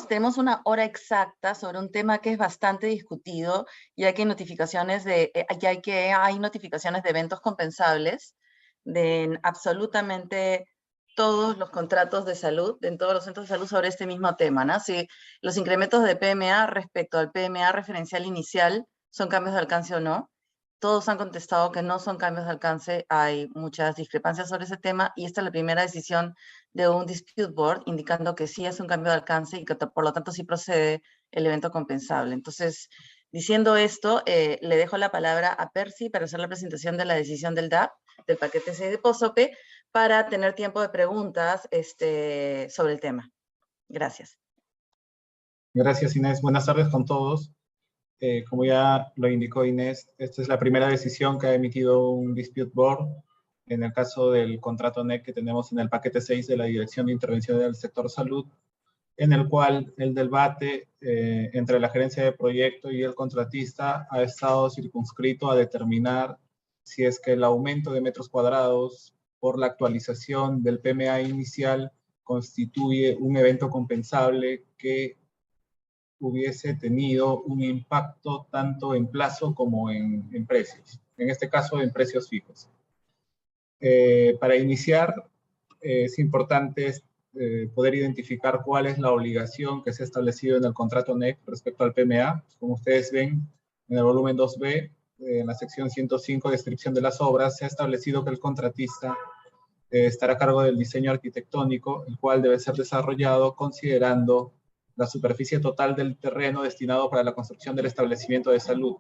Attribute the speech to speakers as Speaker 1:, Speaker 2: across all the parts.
Speaker 1: Tenemos una hora exacta sobre un tema que es bastante discutido, ya que hay notificaciones de eventos compensables de absolutamente todos los contratos de salud, en todos los centros de salud sobre este mismo tema, ¿no? Si los incrementos de PMA respecto al PMA referencial inicial son cambios de alcance o no. Todos han contestado que no son cambios de alcance, hay muchas discrepancias sobre ese tema y esta es la primera decisión de un dispute board indicando que sí es un cambio de alcance y que por lo tanto sí procede el evento compensable. Entonces, diciendo esto, le dejo la palabra a Percy para hacer la presentación de la decisión del DAP, del paquete 6 de POSOPE, para tener tiempo de preguntas sobre el tema. Gracias.
Speaker 2: Gracias, Inés. Buenas tardes con todos. Como ya lo indicó Inés, esta es la primera decisión que ha emitido un dispute board en el caso del contrato NEC que tenemos en el paquete 6 de la Dirección de Intervención del Sector Salud, en el cual el debate entre la gerencia de proyecto y el contratista ha estado circunscrito a determinar si es que el aumento de metros cuadrados por la actualización del PMA inicial constituye un evento compensable que hubiese tenido un impacto tanto en plazo como en precios, en este caso en precios fijos. Para iniciar, es importante poder identificar cuál es la obligación que se ha establecido en el contrato NEC respecto al PMA. Como ustedes ven, en el volumen 2B, en la sección 105, descripción de las obras, se ha establecido que el contratista estará a cargo del diseño arquitectónico, el cual debe ser desarrollado considerando la superficie total del terreno destinado para la construcción del establecimiento de salud,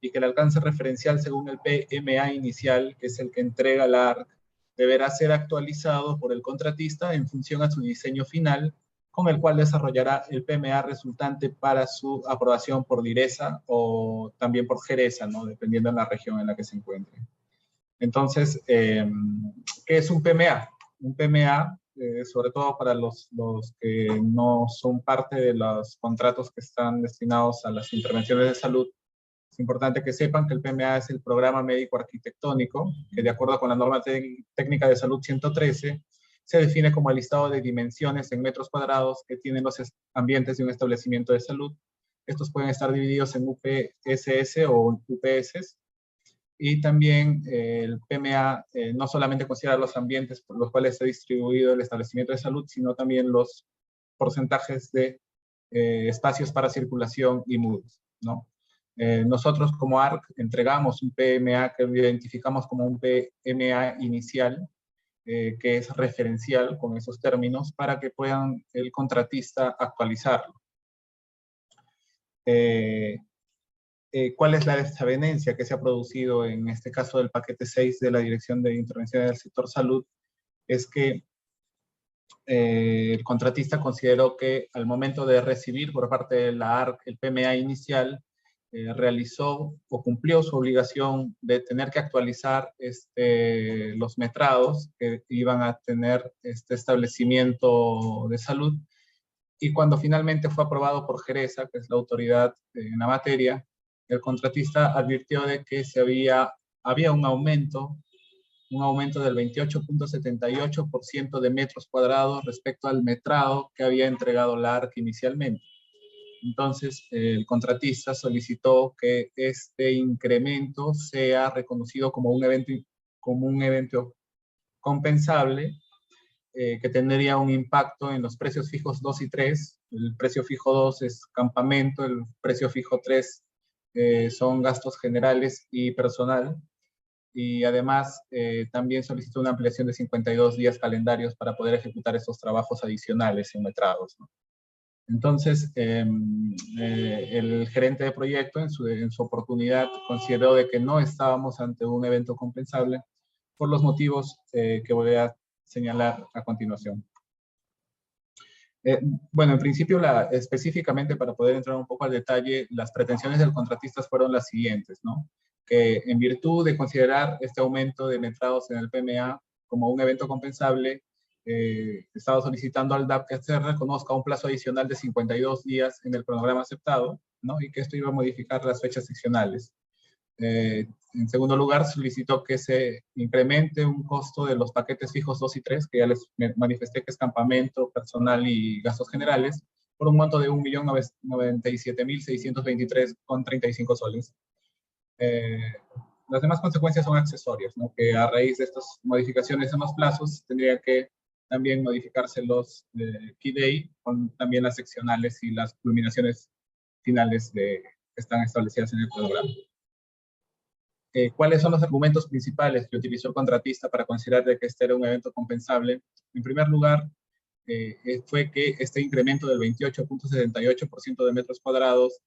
Speaker 2: y que el alcance referencial según el PMA inicial, que es el que entrega la ARC, deberá ser actualizado por el contratista en función a su diseño final, con el cual desarrollará el PMA resultante para su aprobación por DIRESA o también por GERESA, ¿no? Dependiendo de la región en la que se encuentre. Entonces, ¿qué es un PMA? Un PMA, sobre todo para los que no son parte de los contratos que están destinados a las intervenciones de salud, es importante que sepan que el PMA es el Programa Médico Arquitectónico, que de acuerdo con la norma técnica de salud 113, se define como el listado de dimensiones en metros cuadrados que tienen los ambientes de un establecimiento de salud. Estos pueden estar divididos en UPSS o UPS, y también el PMA no solamente considera los ambientes por los cuales se ha distribuido el establecimiento de salud, sino también los porcentajes de espacios para circulación y muros, ¿no? Nosotros como ARC entregamos un PMA que identificamos como un PMA inicial, que es referencial con esos términos para que puedan el contratista actualizarlo. ¿Cuál es la desavenencia que se ha producido en este caso del paquete 6 de la Dirección de Intervención del Sector Salud? Es que el contratista consideró que al momento de recibir por parte de la ARC el PMA inicial, realizó o cumplió su obligación de tener que actualizar los metrados que iban a tener este establecimiento de salud, y cuando finalmente fue aprobado por GERESA, que es la autoridad en la materia, el contratista advirtió de que había un aumento del 28.78% de metros cuadrados respecto al metrado que había entregado la ARC inicialmente. Entonces, el contratista solicitó que este incremento sea reconocido como un evento compensable, que tendría un impacto en los precios fijos 2 y 3. El precio fijo 2 es campamento, el precio fijo 3 son gastos generales y personal. Y además también solicitó una ampliación de 52 días calendarios para poder ejecutar estos trabajos adicionales en metrados, ¿no? Entonces, el gerente de proyecto en su oportunidad consideró de que no estábamos ante un evento compensable por los motivos que voy a señalar a continuación. Bueno, en principio, específicamente para poder entrar un poco al detalle, las pretensiones del contratista fueron las siguientes, ¿no? Que en virtud de considerar este aumento de metrados en el PMA como un evento compensable, estaba solicitando al DAP que se reconozca un plazo adicional de 52 días en el cronograma aceptado, ¿no? Y que esto iba a modificar las fechas seccionales. En segundo lugar, solicitó que se incremente un costo de los paquetes fijos 2 y 3, que ya les manifesté que es campamento, personal y gastos generales, por un monto de 1.097.623,35 soles. Las demás consecuencias son accesorias, ¿no? Que a raíz de estas modificaciones en los plazos tendría que también modificarse los key day con también las seccionales y las culminaciones finales que están establecidas en el programa. ¿Cuáles son los argumentos principales que utilizó el contratista para considerar de que este era un evento compensable? En primer lugar, fue que este incremento del 28.78% de metros cuadrados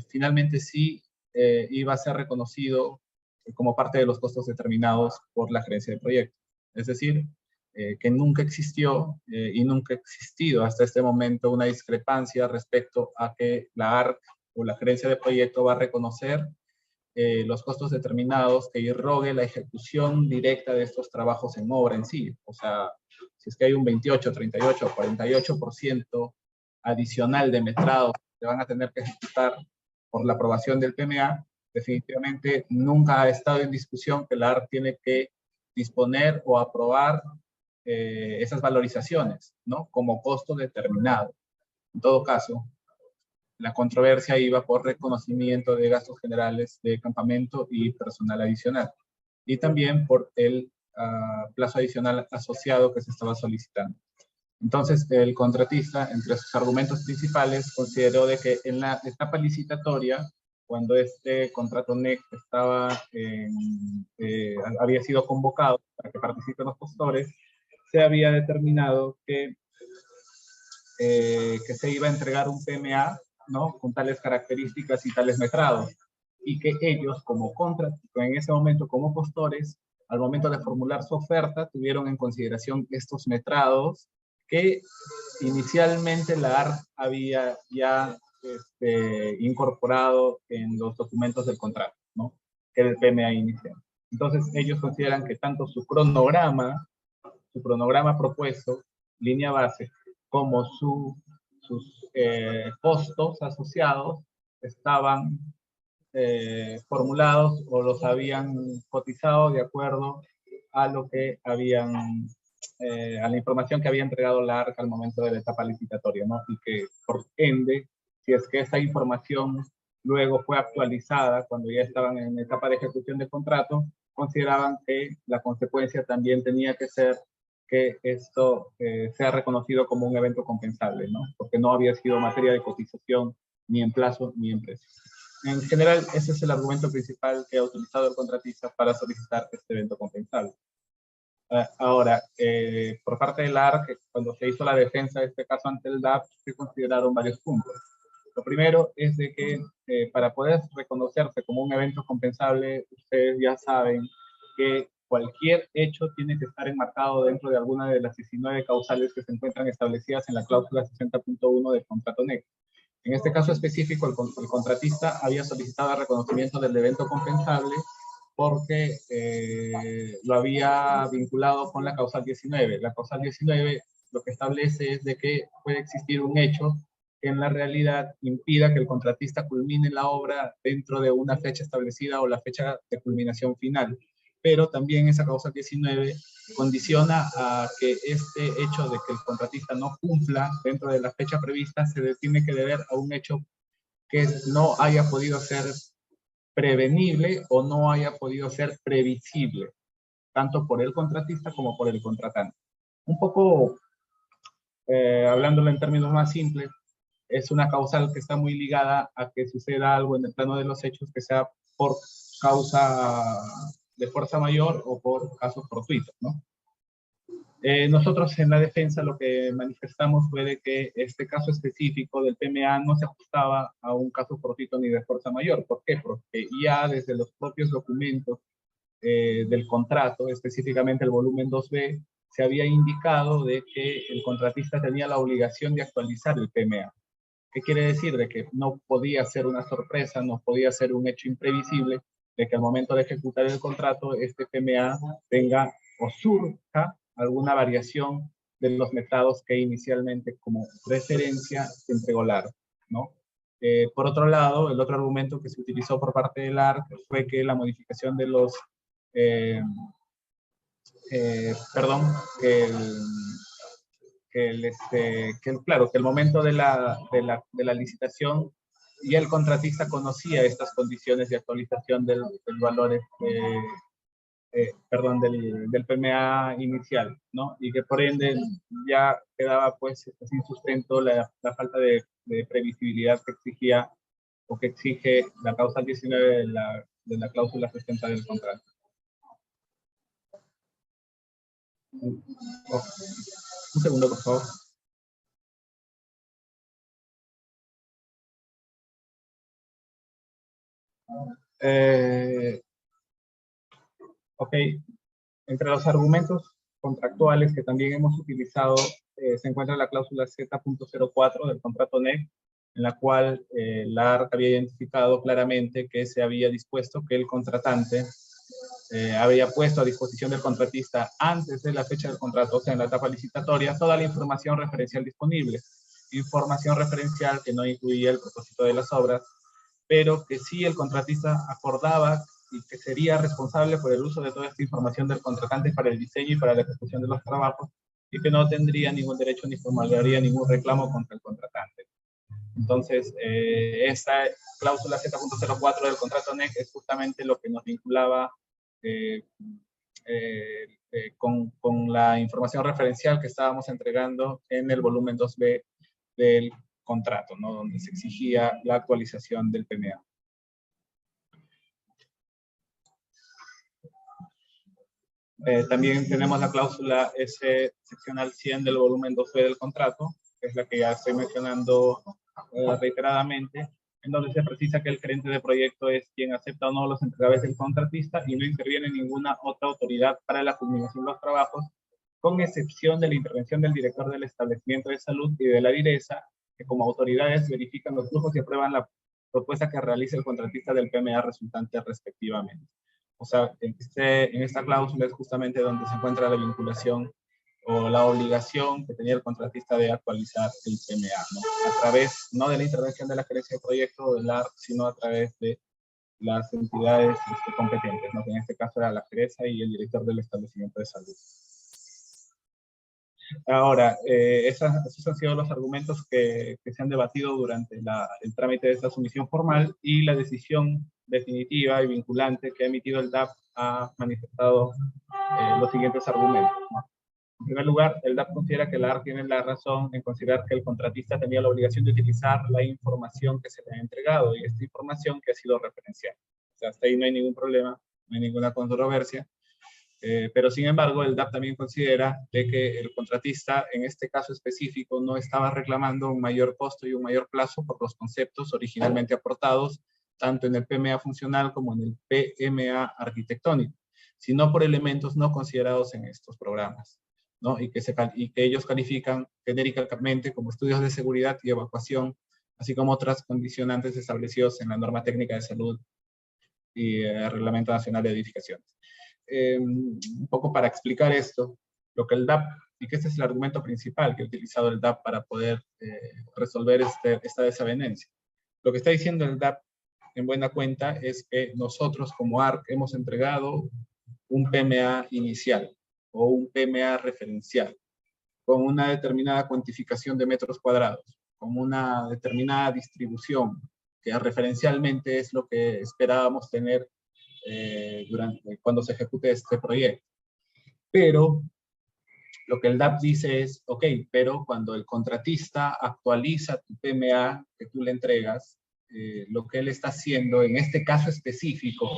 Speaker 2: finalmente sí iba a ser reconocido como parte de los costos determinados por la gerencia de proyecto. Es decir, que nunca existió y nunca ha existido hasta este momento una discrepancia respecto a que la ARC o la gerencia de proyecto va a reconocer los costos determinados que irrogue la ejecución directa de estos trabajos en obra en sí. O sea, si es que hay un 28, 38, 48% adicional de metrados que van a tener que ejecutar por la aprobación del PMA, definitivamente nunca ha estado en discusión que la ARC tiene que disponer o aprobar esas valorizaciones, ¿no? Como costo determinado. En todo caso, la controversia iba por reconocimiento de gastos generales de campamento y personal adicional, y también por el plazo adicional asociado que se estaba solicitando. Entonces, el contratista, entre sus argumentos principales, consideró de que en la etapa licitatoria, cuando este contrato NEC había sido convocado para que participen los postores, se había determinado que se iba a entregar un PMA, ¿no? Con tales características y tales metrados, y que ellos, en ese momento como postores, al momento de formular su oferta, tuvieron en consideración estos metrados que inicialmente la ARC había ya incorporado en los documentos del contrato, ¿no? Que era el PMA inicial. Entonces, ellos consideran que tanto su cronograma propuesto, línea base, como sus costos asociados estaban formulados o los habían cotizado de acuerdo a lo que habían, a la información que había entregado la ARC al momento de la etapa licitatoria, ¿no? Y que, por ende, si es que esa información luego fue actualizada cuando ya estaban en etapa de ejecución de contrato, consideraban que la consecuencia también tenía que ser que esto sea reconocido como un evento compensable, ¿no? Porque no había sido materia de cotización ni en plazo ni en precio. En general, ese es el argumento principal que ha utilizado el contratista para solicitar este evento compensable. Ahora, por parte del ARC, cuando se hizo la defensa de este caso ante el DAP, se consideraron varios puntos. Lo primero es de que para poder reconocerse como un evento compensable, ustedes ya saben que cualquier hecho tiene que estar enmarcado dentro de alguna de las 19 causales que se encuentran establecidas en la cláusula 60.1 del contrato NEC. En este caso específico, el contratista había solicitado el reconocimiento del evento compensable porque lo había vinculado con la causal 19. La causal 19 lo que establece es de que puede existir un hecho que en la realidad impida que el contratista culmine la obra dentro de una fecha establecida o la fecha de culminación final. Pero también esa causa 19 condiciona a que este hecho de que el contratista no cumpla dentro de la fecha prevista se tiene que deber a un hecho que no haya podido ser prevenible o no haya podido ser previsible, tanto por el contratista como por el contratante. Un poco, hablándolo en términos más simples, es una causal que está muy ligada a que suceda algo en el plano de los hechos que sea por causa de fuerza mayor o por casos fortuitos, ¿no? Nosotros en la defensa lo que manifestamos fue de que este caso específico del PMA no se ajustaba a un caso fortuito ni de fuerza mayor. ¿Por qué? Porque ya desde los propios documentos del contrato, específicamente el volumen 2B, se había indicado de que el contratista tenía la obligación de actualizar el PMA. ¿Qué quiere decir? De que no podía ser una sorpresa, no podía ser un hecho imprevisible, de que al momento de ejecutar el contrato, este PMA tenga o surja alguna variación de los metrados que inicialmente como referencia se entregó la ARC, ¿no? Por otro lado, el otro argumento que se utilizó por parte del ARC fue que la modificación de los, que claro, que el momento de la licitación y el contratista conocía estas condiciones de actualización del valor, del PMA inicial, ¿no? Y que por ende ya quedaba pues sin sustento la falta de previsibilidad que exigía o que exige la cláusula 19 de la cláusula 60 del contrato. Un segundo, por favor. Ok, entre los argumentos contractuales que también hemos utilizado se encuentra la cláusula Z.04 del contrato NEC, en la cual la ARC había identificado claramente que se había dispuesto que el contratante había puesto a disposición del contratista antes de la fecha del contrato, o sea, en la etapa licitatoria, toda la información referencial disponible. Información referencial que no incluía el propósito de las obras, pero que sí el contratista acordaba y que sería responsable por el uso de toda esta información del contratante para el diseño y para la ejecución de los trabajos, y que no tendría ningún derecho ni formularía ningún reclamo contra el contratante. Entonces, esta cláusula Z.04 del contrato NEC es justamente lo que nos vinculaba con la información referencial que estábamos entregando en el volumen 2B del contrato, ¿no? Donde se exigía la actualización del PMA. También tenemos la cláusula S seccional 100 del volumen 2B del contrato, que es la que ya estoy mencionando reiteradamente, en donde se precisa que el gerente de proyecto es quien acepta o no los entregables del contratista y no interviene ninguna otra autoridad para la culminación de los trabajos, con excepción de la intervención del director del establecimiento de salud y de la direza, que como autoridades verifican los flujos y aprueban la propuesta que realice el contratista del PMA resultante respectivamente. O sea, en esta cláusula es justamente donde se encuentra la vinculación o la obligación que tenía el contratista de actualizar el PMA, ¿no? A través, no de la intervención de la gerencia de proyecto o del ARC, sino a través de las entidades competentes, ¿no? Que en este caso era la geresa y el director del establecimiento de salud. Ahora, esos han sido los argumentos que se han debatido durante el trámite de esta sumisión formal, y la decisión definitiva y vinculante que ha emitido el DAP ha manifestado los siguientes argumentos, ¿no? En primer lugar, el DAP considera que la ARC tiene la razón en considerar que el contratista tenía la obligación de utilizar la información que se le ha entregado, y esta información que ha sido referencial. O sea, hasta ahí no hay ningún problema, no hay ninguna controversia. Pero sin embargo, el DAP también considera de que el contratista, en este caso específico, no estaba reclamando un mayor costo y un mayor plazo por los conceptos originalmente aportados, tanto en el PMA funcional como en el PMA arquitectónico, sino por elementos no considerados en estos programas, ¿no? Y que ellos califican genéricamente como estudios de seguridad y evacuación, así como otras condicionantes establecidos en la norma técnica de salud y el Reglamento Nacional de Edificaciones. Un poco para explicar esto, lo que el DAP, y que este es el argumento principal que ha utilizado el DAP para poder resolver esta desavenencia. Lo que está diciendo el DAP, en buena cuenta, es que nosotros como ARC hemos entregado un PMA inicial o un PMA referencial con una determinada cuantificación de metros cuadrados, con una determinada distribución, que referencialmente es lo que esperábamos tener cuando se ejecute este proyecto. Pero lo que el DAP dice es, ok, pero cuando el contratista actualiza tu PMA que tú le entregas, lo que él está haciendo en este caso específico,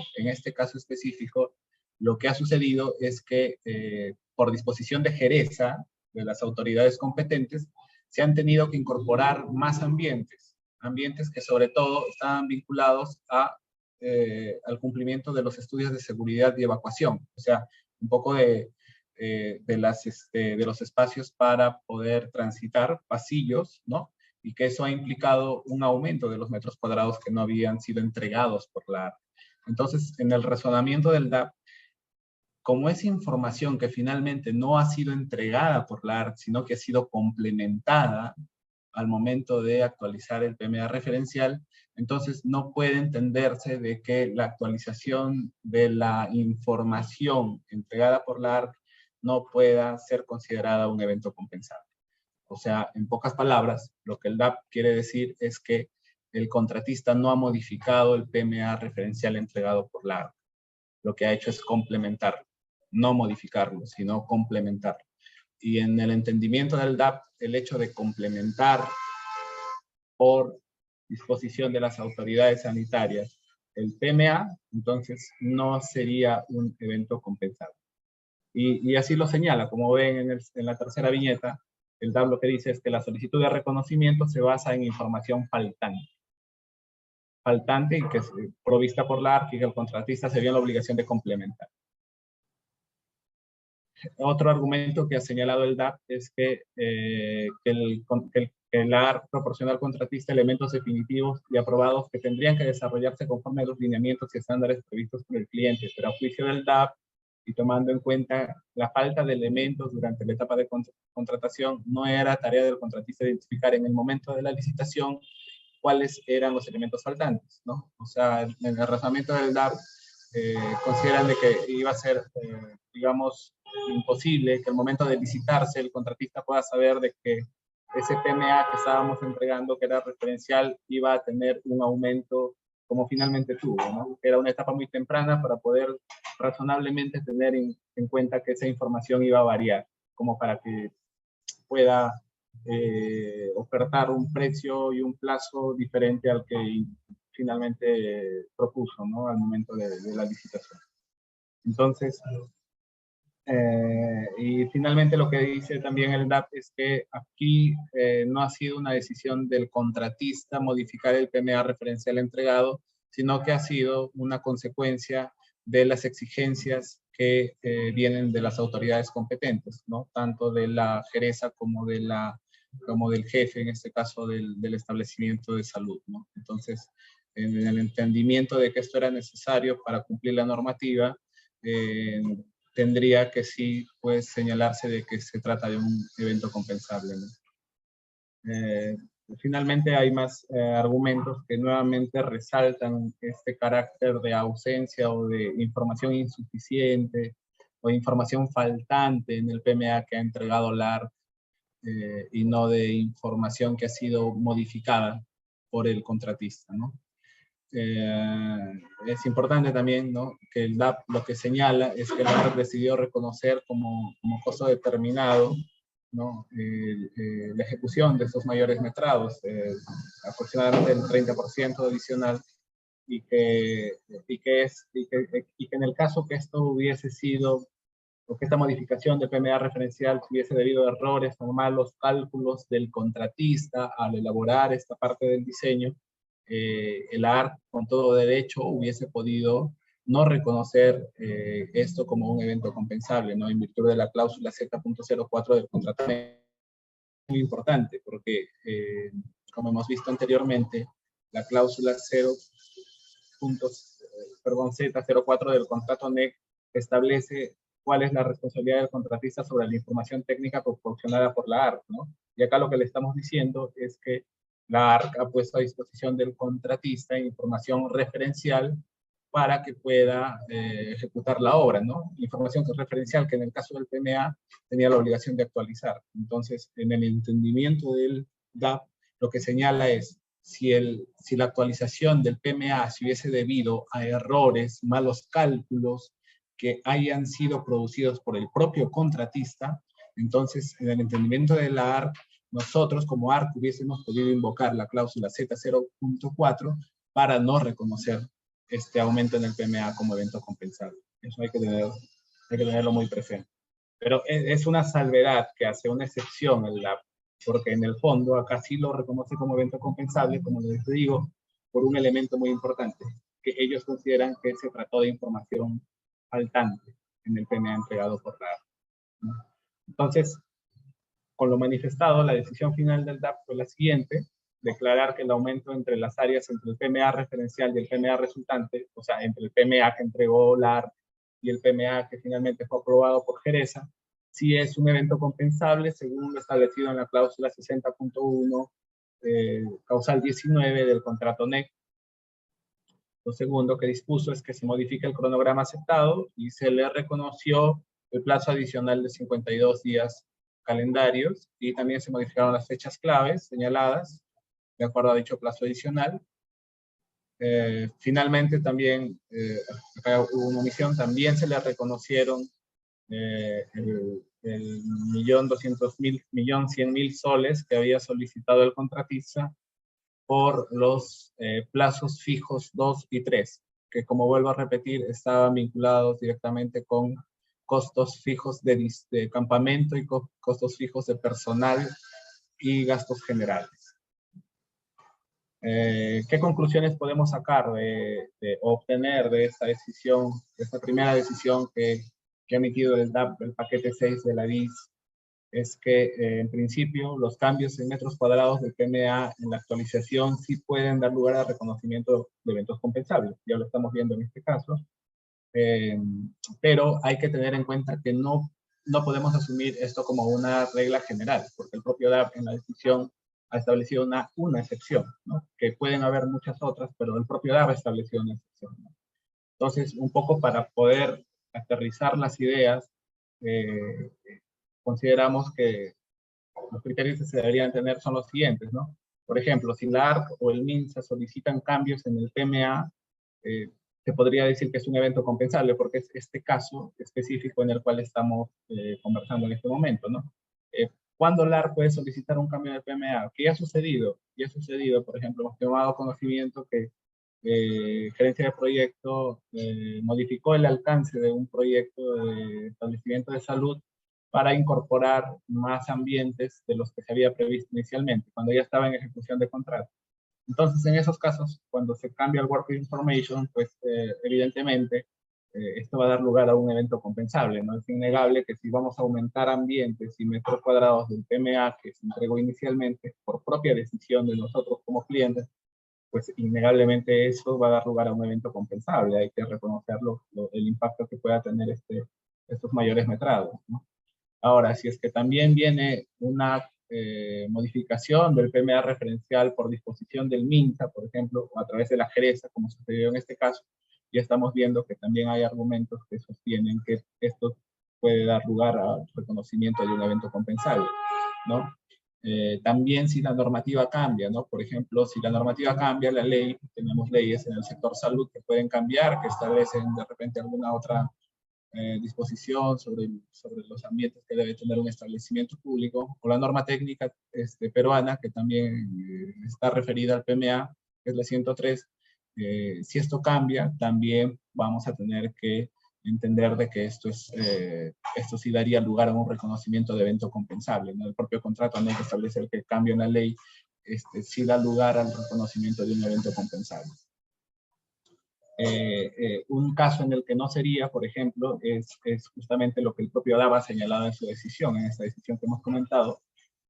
Speaker 2: lo que ha sucedido es que por disposición de geresa de las autoridades competentes, se han tenido que incorporar más ambientes que sobre todo estaban vinculados al cumplimiento de los estudios de seguridad y evacuación, o sea, un poco de los espacios para poder transitar pasillos, ¿no? Y que eso ha implicado un aumento de los metros cuadrados que no habían sido entregados por la ARC. Entonces, en el razonamiento del DAP, como es información que finalmente no ha sido entregada por la ARC, sino que ha sido complementada al momento de actualizar el PMA referencial, entonces no puede entenderse de que la actualización de la información entregada por la ARC no pueda ser considerada un evento compensable. O sea, en pocas palabras, lo que el DAP quiere decir es que el contratista no ha modificado el PMA referencial entregado por la ARC. Lo que ha hecho es complementarlo, no modificarlo, sino complementarlo. Y en el entendimiento del DAP, el hecho de complementar por disposición de las autoridades sanitarias el PMA, entonces no sería un evento compensable. Y así lo señala, como ven en la tercera viñeta, el DAP lo que dice es que la solicitud de reconocimiento se basa en información faltante y que es provista por la ARC y que el contratista se vio en la obligación de complementar. Otro argumento que ha señalado el DAP es que la ARC proporciona al contratista elementos definitivos y aprobados que tendrían que desarrollarse conforme a los lineamientos y estándares previstos por el cliente, pero a juicio del DAP y tomando en cuenta la falta de elementos durante la etapa de contratación, no era tarea del contratista identificar en el momento de la licitación cuáles eran los elementos faltantes, ¿no? O sea, en el razonamiento del DAP consideran de que iba a ser, digamos, imposible que al momento de licitarse el contratista pueda saber de que ese PMA que estábamos entregando, que era referencial, iba a tener un aumento como finalmente tuvo, ¿no? Era una etapa muy temprana para poder razonablemente tener en cuenta que esa información iba a variar, como para que pueda ofertar un precio y un plazo diferente al que finalmente propuso, ¿no? Al momento de la licitación. Entonces, y finalmente lo que dice también el DAP es que aquí no ha sido una decisión del contratista modificar el PMA referencial entregado, sino que ha sido una consecuencia de las exigencias que vienen de las autoridades competentes, ¿no? Tanto de la Geresa como del jefe, en este caso del establecimiento de salud, ¿no? Entonces, en el entendimiento de que esto era necesario para cumplir la normativa, tendría que sí, pues, señalarse de que se trata de un evento compensable, ¿no? Finalmente hay más argumentos que nuevamente resaltan este carácter de ausencia o de información insuficiente o información faltante en el PMA que ha entregado la ARC y no de información que ha sido modificada por el contratista, ¿no? Es importante también, ¿no?, que el DAP lo que señala es que el DAP decidió reconocer como costo determinado, ¿no?, la ejecución de estos mayores metrados, aproximadamente el 30% adicional, y que en el caso que esto hubiese sido, o que esta modificación de PMA referencial hubiese debido a errores o malos cálculos del contratista al elaborar esta parte del diseño, el ARC con todo derecho hubiese podido no reconocer esto como un evento compensable, ¿no?, en virtud de la cláusula Z.04 del contrato. Muy importante, porque como hemos visto anteriormente, la cláusula Z04 del contrato NEC establece cuál es la responsabilidad del contratista sobre la información técnica proporcionada por la ARC, ¿no? Y acá lo que le estamos diciendo es que la ARC ha puesto a disposición del contratista información referencial para que pueda ejecutar la obra, ¿no? Información referencial que en el caso del PMA tenía la obligación de actualizar. Entonces, en el entendimiento del DAP, lo que señala es, si la actualización del PMA se hubiese debido a errores, malos cálculos que hayan sido producidos por el propio contratista, entonces, en el entendimiento de la ARC, nosotros como ARC hubiésemos podido invocar la cláusula Z0.4 para no reconocer este aumento en el PMA como evento compensable. Eso hay que tenerlo muy presente. Pero es una salvedad que hace una excepción el DAP, porque en el fondo acá sí lo reconoce como evento compensable, como les digo, por un elemento muy importante, que ellos consideran que se trató de información faltante en el PMA entregado por la ARC, ¿no? Entonces, con lo manifestado, la decisión final del DAP fue la siguiente: declarar que el aumento entre las áreas entre el PMA referencial y el PMA resultante, o sea, entre el PMA que entregó la ARC y el PMA que finalmente fue aprobado por Geresa, sí es un evento compensable según lo establecido en la cláusula 60.1, causal 19 del contrato NEC. Lo segundo que dispuso es que se modifique el cronograma aceptado y se le reconoció el plazo adicional de 52 días calendarios y también se modificaron las fechas claves señaladas de acuerdo a dicho plazo adicional. Finalmente también, acá hubo una omisión, también se le reconocieron el 1.200.000 soles que había solicitado el contratista por los plazos fijos 2 y 3, que como vuelvo a repetir, estaban vinculados directamente con costos fijos de campamento y costos fijos de personal y gastos generales. ¿Qué conclusiones podemos sacar o obtener de esta decisión, de esta primera decisión que ha emitido el DAP, el paquete 6 de la DIS? Es que en principio los cambios en metros cuadrados del PMA en la actualización sí pueden dar lugar a reconocimiento de eventos compensables, ya lo estamos viendo en este caso, pero hay que tener en cuenta que no podemos asumir esto como una regla general, porque el propio DAP en la decisión ha establecido una excepción, ¿no? Que pueden haber muchas otras, pero el propio DAP ha establecido una excepción, ¿no? Entonces, un poco para poder aterrizar las ideas, consideramos que los criterios que se deberían tener son los siguientes, ¿no? Por ejemplo, si la ARC o el MINSA solicitan cambios en el PMA, se podría decir que es un evento compensable, porque es este caso específico en el cual estamos conversando en este momento, ¿no? ¿Cuándo la ARC puede solicitar un cambio en el PMA? ¿Qué ha sucedido? ¿Qué ha sucedido? Por ejemplo, hemos tomado conocimiento que gerencia de proyecto modificó el alcance de un proyecto de establecimiento de salud para incorporar más ambientes de los que se había previsto inicialmente, cuando ya estaba en ejecución de contrato. Entonces, en esos casos, cuando se cambia el Work Information, pues evidentemente esto va a dar lugar a un evento compensable, ¿no? Es innegable que si vamos a aumentar ambientes y metros cuadrados del PMA que se entregó inicialmente por propia decisión de nosotros como clientes, pues innegablemente eso va a dar lugar a un evento compensable. Hay que reconocerlo, el impacto que pueda tener estos mayores metrados, ¿no? Ahora, si es que también viene una modificación del PMA referencial por disposición del MINSA, por ejemplo, o a través de la GERESA, como sucedió en este caso, ya estamos viendo que también hay argumentos que sostienen que esto puede dar lugar al reconocimiento de un evento compensable, ¿no? También si la normativa cambia, ¿no? Por ejemplo, si la normativa cambia, la ley, tenemos leyes en el sector salud que pueden cambiar, que establecen de repente alguna otra disposición sobre los ambientes que debe tener un establecimiento público, o la norma técnica peruana, que también está referida al PMA, que es la 103. Si esto cambia, también vamos a tener que entender de que esto sí daría lugar a un reconocimiento de evento compensable, ¿no? El propio contrato no hay que establecer que el cambio en la ley sí da lugar al reconocimiento de un evento compensable. Un caso en el que no sería, por ejemplo, es justamente lo que el propio DAB ha señalado en su decisión, en esta decisión que hemos comentado,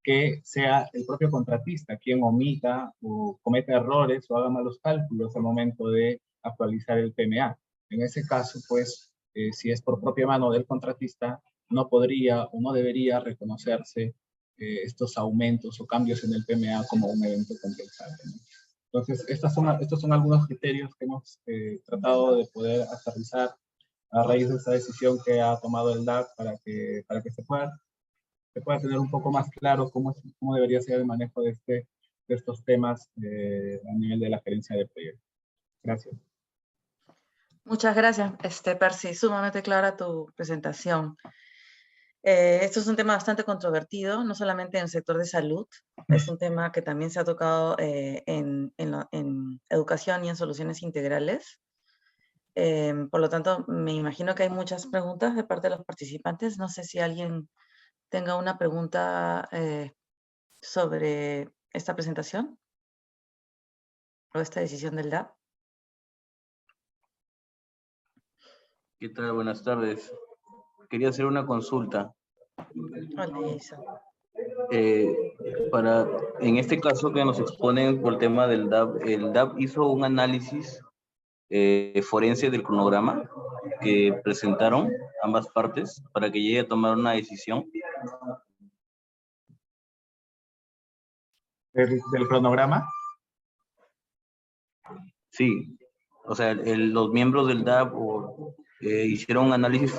Speaker 2: que sea el propio contratista quien omita o cometa errores o haga malos cálculos al momento de actualizar el PMA. En ese caso, pues, si es por propia mano del contratista, no podría o no debería reconocerse estos aumentos o cambios en el PMA como un evento compensable, ¿no? Entonces, estos son algunos criterios que hemos tratado de poder aterrizar a raíz de esta decisión que ha tomado el DAP para que se pueda tener un poco más claro cómo debería ser el manejo de estos temas a nivel de la gerencia de proyectos. Gracias.
Speaker 1: Muchas gracias, Percy. Sumamente clara tu presentación. Esto es un tema bastante controvertido, no solamente en el sector de salud, es un tema que también se ha tocado en educación y en soluciones integrales. Por lo tanto, me imagino que hay muchas preguntas de parte de los participantes. No sé si alguien tenga una pregunta sobre esta presentación o esta decisión del DAP.
Speaker 3: ¿Qué tal? Buenas tardes. Quería hacer una consulta.
Speaker 1: Hola, Jason.
Speaker 3: En este caso que nos exponen por el tema del DAP, el DAP hizo un análisis forense del cronograma que presentaron ambas partes para que llegue a tomar una decisión.
Speaker 2: ¿Del cronograma?
Speaker 3: Sí, o sea, los miembros del DAP hicieron un análisis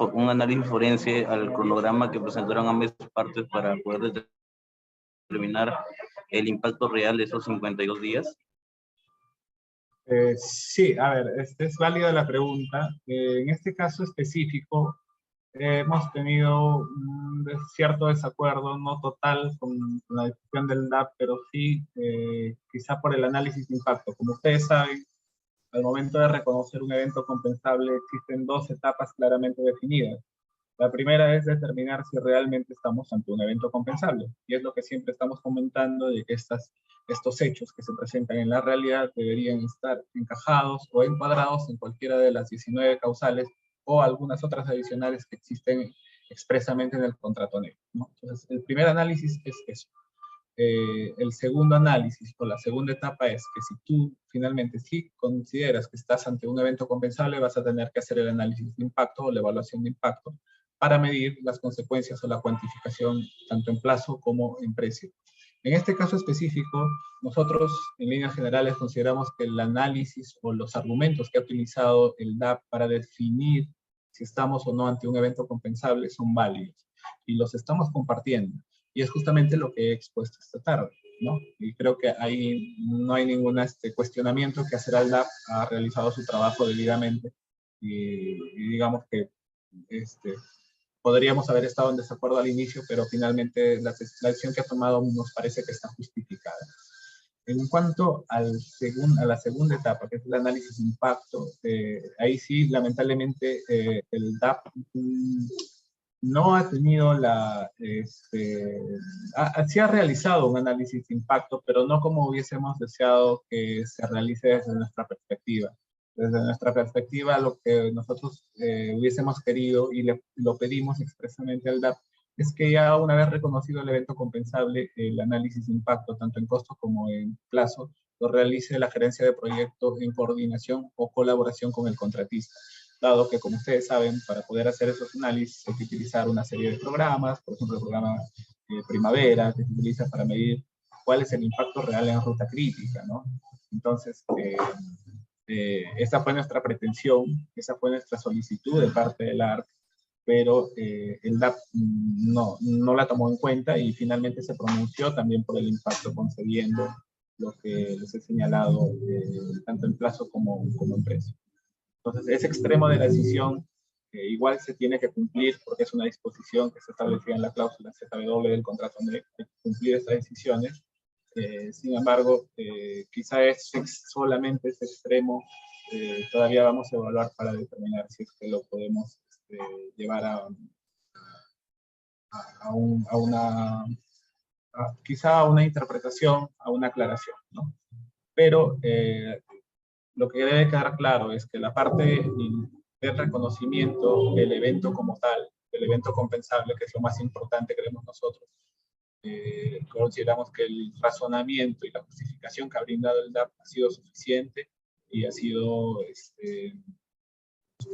Speaker 3: forense al cronograma que presentaron ambas partes para poder determinar el impacto real de esos 52 días?
Speaker 2: Sí, a ver, es válida la pregunta. En este caso específico, hemos tenido un cierto desacuerdo, no total con la discusión del DAP, pero sí quizá por el análisis de impacto. Como ustedes saben, al momento de reconocer un evento compensable existen dos etapas claramente definidas. La primera es determinar si realmente estamos ante un evento compensable, y es lo que siempre estamos comentando, de que estos hechos que se presentan en la realidad deberían estar encajados o encuadrados en cualquiera de las 19 causales o algunas otras adicionales que existen expresamente en el contrato negro, ¿no? Entonces, el primer análisis es eso. El segundo análisis o la segunda etapa es que si tú finalmente sí consideras que estás ante un evento compensable, vas a tener que hacer el análisis de impacto o la evaluación de impacto para medir las consecuencias o la cuantificación tanto en plazo como en precio. En este caso específico, nosotros en líneas generales consideramos que el análisis o los argumentos que ha utilizado el DAP para definir si estamos o no ante un evento compensable son válidos y los estamos compartiendo. Y es justamente lo que he expuesto esta tarde, ¿no? Y creo que ahí no hay ningún cuestionamiento que hacer al DAP. Ha realizado su trabajo debidamente y digamos que podríamos haber estado en desacuerdo al inicio, pero finalmente la decisión que ha tomado nos parece que está justificada. En cuanto a la segunda etapa, que es el análisis de impacto, ahí sí, lamentablemente, el DAP no ha tenido sí ha realizado un análisis de impacto, pero no como hubiésemos deseado que se realice desde nuestra perspectiva. Desde nuestra perspectiva, lo que nosotros hubiésemos querido y lo pedimos expresamente al DAP es que ya una vez reconocido el evento compensable, el análisis de impacto, tanto en costo como en plazo, lo realice la gerencia de proyecto en coordinación o colaboración con el contratista. Dado que, como ustedes saben, para poder hacer esos análisis hay que utilizar una serie de programas, por ejemplo, el programa Primavera, que se utiliza para medir cuál es el impacto real en ruta crítica, ¿no? Entonces, esa fue nuestra pretensión, esa fue nuestra solicitud de parte del ARC, pero el DAP no la tomó en cuenta y finalmente se pronunció también por el impacto, concediendo lo que les he señalado, tanto en plazo como en precio. Entonces, ese extremo de la decisión igual se tiene que cumplir porque es una disposición que se establecía en la cláusula ZW del contrato de cumplir estas decisiones. Sin embargo, quizá es solamente ese extremo, todavía vamos a evaluar para determinar si es que lo podemos llevar quizá a una interpretación, a una aclaración, ¿no? Pero lo que debe quedar claro es que la parte del reconocimiento del evento como tal, del evento compensable, que es lo más importante, creemos nosotros, consideramos que el razonamiento y la justificación que ha brindado el DAP ha sido suficiente y ha sido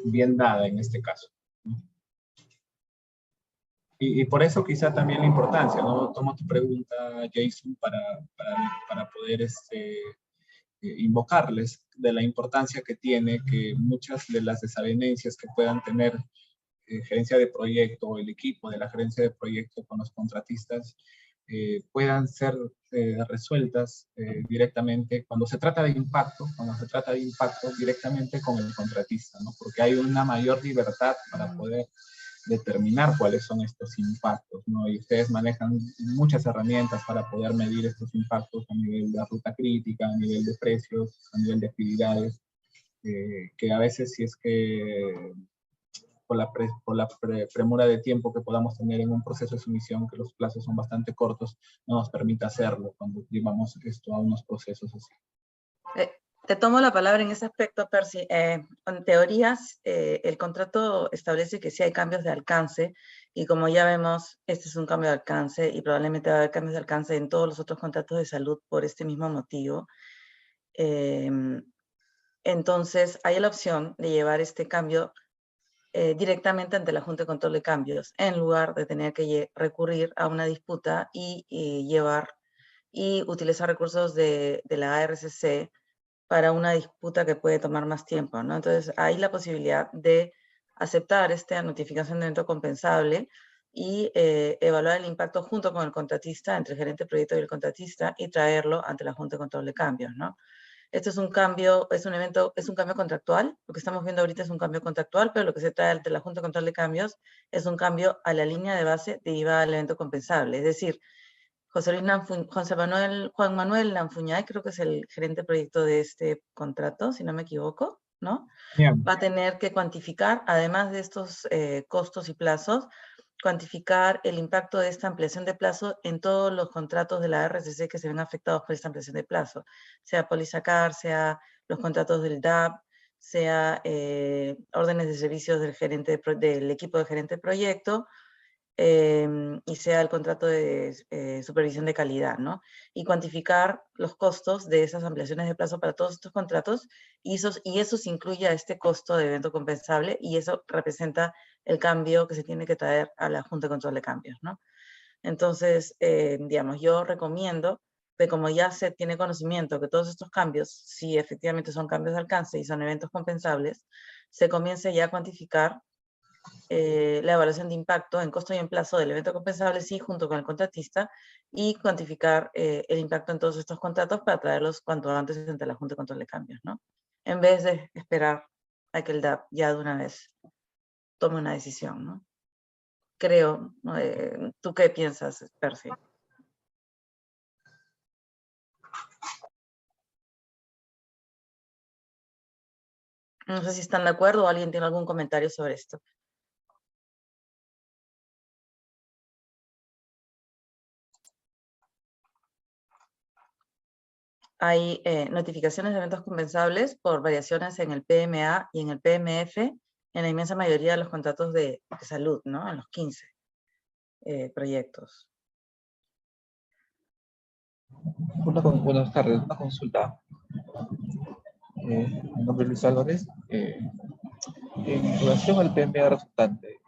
Speaker 2: bien dada en este caso, ¿no? Y por eso quizá también la importancia, ¿no? Tomo tu pregunta, Jason, para poder invocarles de la importancia que tiene que muchas de las desavenencias que puedan tener gerencia de proyecto o el equipo de la gerencia de proyecto con los contratistas puedan ser resueltas directamente cuando se trata de impacto directamente con el contratista, ¿no? Porque hay una mayor libertad para poder determinar cuáles son estos impactos, ¿no? Y ustedes manejan muchas herramientas para poder medir estos impactos a nivel de ruta crítica, a nivel de precios, a nivel de actividades, que a veces si es que por la premura de tiempo que podamos tener en un proceso de sumisión, que los plazos son bastante cortos, no nos permite hacerlo cuando llevamos esto a unos procesos así.
Speaker 1: Te tomo la palabra en ese aspecto, Percy. En teorías, el contrato establece que sí hay cambios de alcance, y como ya vemos, este es un cambio de alcance, y probablemente va a haber cambios de alcance en todos los otros contratos de salud por este mismo motivo. Entonces, hay la opción de llevar este cambio directamente ante la Junta de Control de Cambios, en lugar de tener que recurrir a una disputa y utilizar recursos de la ARCC para una disputa que puede tomar más tiempo, ¿no? Entonces, hay la posibilidad de aceptar esta notificación de evento compensable y evaluar el impacto junto con el contratista, entre el gerente de proyecto y el contratista, y traerlo ante la Junta de Control de Cambios, ¿no? Esto es un cambio, es un cambio contractual. Lo que estamos viendo ahorita es un cambio contractual, pero lo que se trae ante la Junta de Control de Cambios es un cambio a la línea de base derivada del evento compensable. Es decir, Juan Manuel Lanfuñay, creo que es el gerente de proyecto de este contrato, si no me equivoco, ¿no?
Speaker 2: Bien.
Speaker 1: Va a tener que cuantificar, además de estos costos y plazos, cuantificar el impacto de esta ampliación de plazo en todos los contratos de la RCC que se ven afectados por esta ampliación de plazo, sea Polisacar, sea los contratos del DAP, sea órdenes de servicios del equipo de gerente de proyecto, y sea el contrato de supervisión de calidad, ¿no? Y cuantificar los costos de esas ampliaciones de plazo para todos estos contratos, y eso se incluye a este costo de evento compensable, y eso representa el cambio que se tiene que traer a la Junta de Control de Cambios, ¿no? Entonces, digamos, yo recomiendo que como ya se tiene conocimiento que todos estos cambios, si efectivamente son cambios de alcance y son eventos compensables, se comience ya a cuantificar la evaluación de impacto en costo y en plazo del evento compensable, sí, junto con el contratista, y cuantificar el impacto en todos estos contratos para traerlos cuanto antes ante la Junta de Control de Cambios, ¿no? En vez de esperar a que el DAP ya de una vez tome una decisión, ¿no? Creo. ¿Tú qué piensas, Percy? No sé si están de acuerdo o alguien tiene algún comentario sobre esto. Hay notificaciones de eventos compensables por variaciones en el PMA y en el PMF en la inmensa mayoría de los contratos de salud, ¿no? En los 15 proyectos.
Speaker 4: Buenas tardes, una consulta. Mi nombre es Luis Álvarez. En relación al PMA resultante,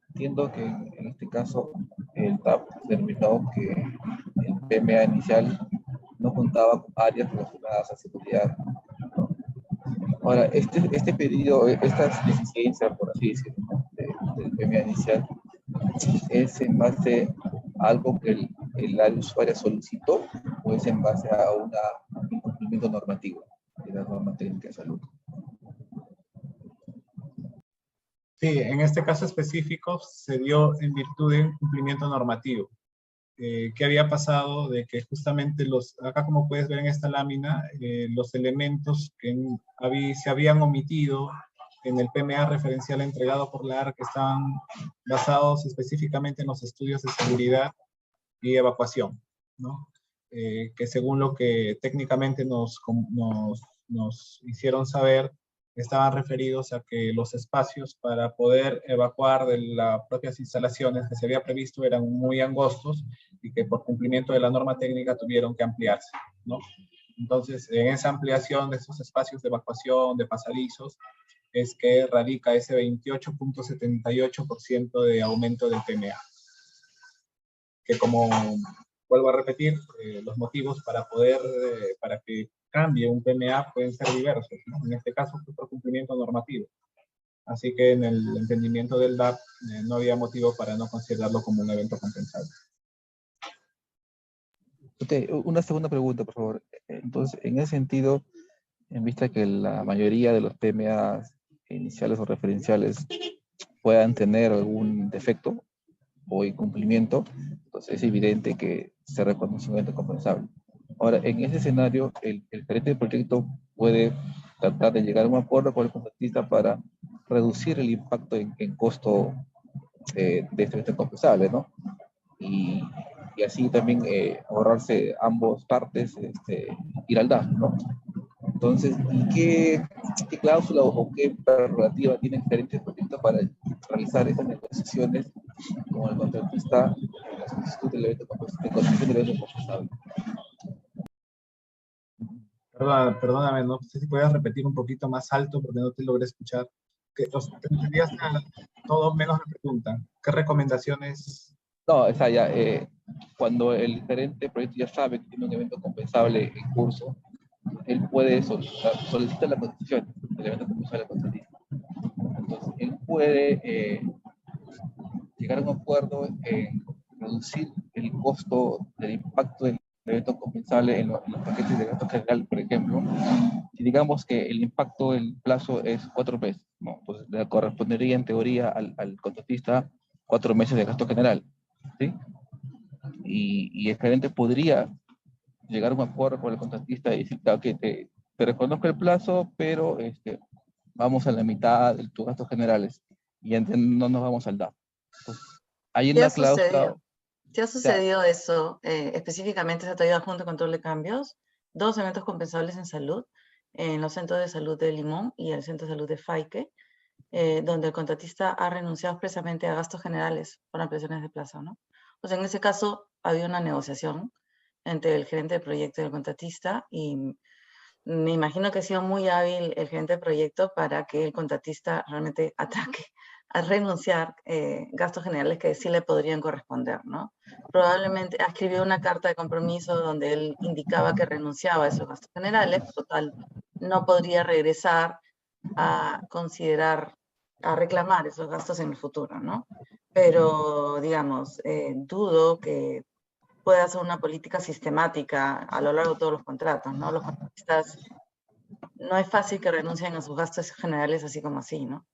Speaker 4: entiendo que en este caso el TAP determinó que el PMA inicial no contaba con áreas relacionadas a seguridad. Ahora, este pedido, esta deficiencia, por así decirlo, del PMA inicial, ¿es en base a algo que la usuaria solicitó o es en base a un incumplimiento normativo de la norma técnica de salud?
Speaker 2: Sí, en este caso específico se dio en virtud de un cumplimiento normativo. ¿Qué había pasado? De que justamente acá como puedes ver en esta lámina, los elementos que se habían omitido en el PMA referencial entregado por la ARC estaban basados específicamente en los estudios de seguridad y evacuación, ¿no? Que según lo que técnicamente nos hicieron saber, estaban referidos a que los espacios para poder evacuar de las propias instalaciones que se había previsto eran muy angostos y que por cumplimiento de la norma técnica tuvieron que ampliarse, ¿no? Entonces, en esa ampliación de esos espacios de evacuación, de pasadizos, es que radica ese 28.78% de aumento del PMA. Que como vuelvo a repetir, los motivos para que cambie un PMA pueden ser diversos, ¿no? En este caso fue por cumplimiento normativo. Así que en el entendimiento del DAP no había motivo para no considerarlo como un evento compensable.
Speaker 4: Okay, una segunda pregunta, por favor. Entonces, en ese sentido, en vista que la mayoría de los PMA iniciales o referenciales puedan tener algún defecto o incumplimiento, entonces es evidente que se reconoce un evento compensable. Ahora, en ese escenario, el gerente del proyecto puede tratar de llegar a un acuerdo con el contratista para reducir el impacto en costo de este evento compensable, ¿no? Y así también ahorrarse ambos partes ir al DAF, ¿no? Entonces, ¿qué cláusula o qué prerrogativa tiene el gerente del proyecto para realizar estas negociaciones con el contratista en la solicitud del evento compensable?
Speaker 2: Perdóname, no sé si puedes repetir un poquito más alto porque no te logré escuchar. Te entendí hasta todo menos la pregunta. ¿Qué recomendaciones?
Speaker 4: No, o sea, ya, cuando el gerente del proyecto ya sabe que tiene un evento compensable en curso, él puede solicitar la concesión del evento compensable al contratista. Entonces, él puede llegar a un acuerdo en reducir el costo del impacto del evento compensable en los paquetes de gasto general, por ejemplo. Si digamos que el impacto del plazo es 4 meses, ¿no? Entonces le correspondería en teoría al contratista 4 meses de gasto general, ¿sí? Y el gerente podría llegar a un acuerdo con el contratista y decir, claro, que te reconozco el plazo, pero vamos a la mitad de tus gastos generales y no nos vamos al DAP. Entonces, hay
Speaker 1: ¿Qué ha
Speaker 4: una cláusula,
Speaker 1: sucedido? ¿Te ha
Speaker 4: o sea,
Speaker 1: sucedido eso? Específicamente se te ha ayudado junto con control de cambios, 2 eventos compensables en salud, en los centros de salud de Limón y el centro de salud de Faique, donde el contratista ha renunciado expresamente a gastos generales por ampliaciones de plazo, ¿no? O sea, en ese caso había una negociación entre el gerente de proyecto y el contratista y me imagino que ha sido muy hábil el gerente de proyecto para que el contratista realmente ataque a renunciar gastos generales que sí le podrían corresponder, ¿no? Probablemente escribió una carta de compromiso donde él indicaba que renunciaba a esos gastos generales, total, no podría regresar a considerar, a reclamar esos gastos en el futuro, ¿no? Pero, digamos, dudo que pueda ser una política sistemática a lo largo de todos los contratos, ¿no? Los contratistas, no es fácil que renuncien a sus gastos generales así como así, ¿no?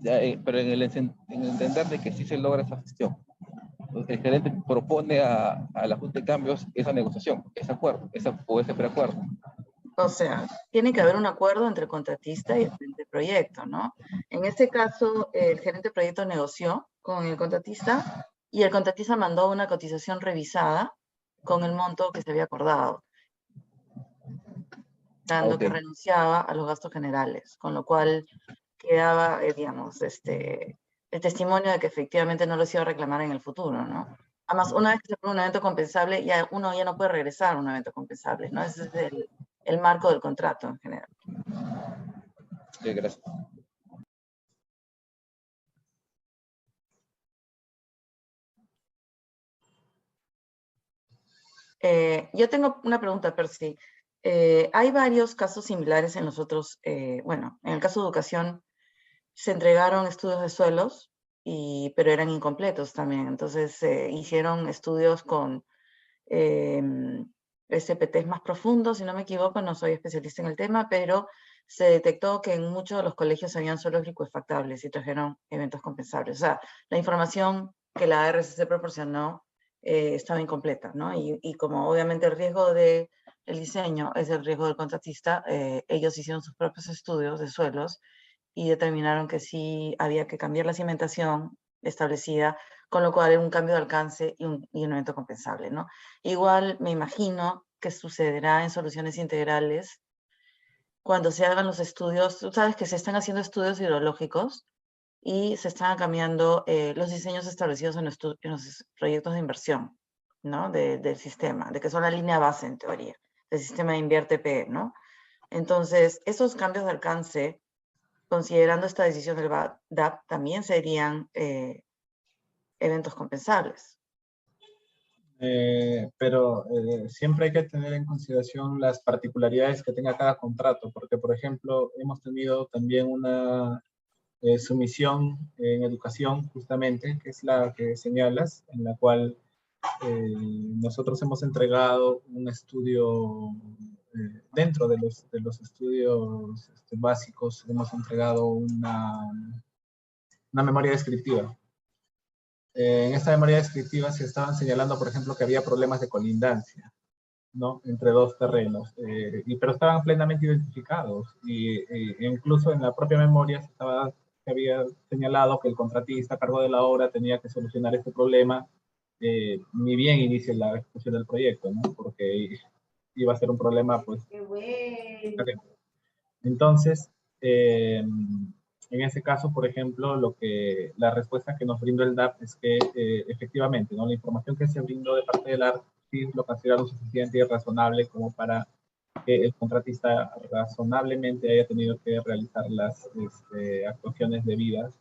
Speaker 4: pero en el entender de que sí se logra esa gestión. El gerente propone a la Junta de Cambios esa negociación, ese acuerdo, o ese preacuerdo.
Speaker 1: O sea, tiene que haber un acuerdo entre el contratista y el gerente de proyecto, ¿no? En este caso, el gerente de proyecto negoció con el contratista y el contratista mandó una cotización revisada con el monto que se había acordado, dando que renunciaba a los gastos generales, con lo cual quedaba, digamos, el testimonio de que efectivamente no los iba a reclamar en el futuro, ¿no? Además, una vez que se pone un evento compensable, uno ya no puede regresar a un evento compensable, ¿no? Ese es el marco del contrato en general.
Speaker 4: Sí, gracias.
Speaker 1: Yo tengo una pregunta, Percy. Hay varios casos similares en los otros, bueno, en el caso de educación se entregaron estudios de suelos, pero eran incompletos también. Entonces hicieron estudios con SPTs más profundos, si no me equivoco, no soy especialista en el tema, pero se detectó que en muchos de los colegios habían suelos licuefactables y trajeron eventos compensables. O sea, la información que la RCC proporcionó estaba incompleta, ¿no? Y como obviamente el riesgo del diseño es el riesgo del contratista, ellos hicieron sus propios estudios de suelos y determinaron que sí había que cambiar la cimentación establecida, con lo cual era un cambio de alcance y un evento compensable, ¿no? Igual me imagino que sucederá en soluciones integrales cuando se hagan los estudios. Tú sabes que se están haciendo estudios hidrológicos y se están cambiando los diseños establecidos en los proyectos de inversión, ¿no? Del sistema, de que son la línea base en teoría, del sistema de Invierte-P, ¿no? Entonces, esos cambios de alcance, considerando esta decisión del DAP, también serían eventos compensables.
Speaker 2: Pero siempre hay que tener en consideración las particularidades que tenga cada contrato, porque, por ejemplo, hemos tenido también una sumisión en educación, justamente, que es la que señalas, en la cual nosotros hemos entregado un estudio, dentro de los estudios básicos, hemos entregado una memoria descriptiva. En esta memoria descriptiva se estaban señalando, por ejemplo, que había problemas de colindancia, ¿no? Entre dos terrenos, pero estaban plenamente identificados, incluso en la propia memoria se había señalado que el contratista a cargo de la obra tenía que solucionar este problema, ni bien inicie la ejecución del proyecto, ¿no? Porque iba a ser un problema, pues. Qué bueno. Entonces, en ese caso, por ejemplo, la respuesta que nos brindó el DAP es que efectivamente, ¿no? La información que se brindó de parte del ARC sí lo consideraron suficiente y razonable como para que el contratista razonablemente haya tenido que realizar las actuaciones debidas,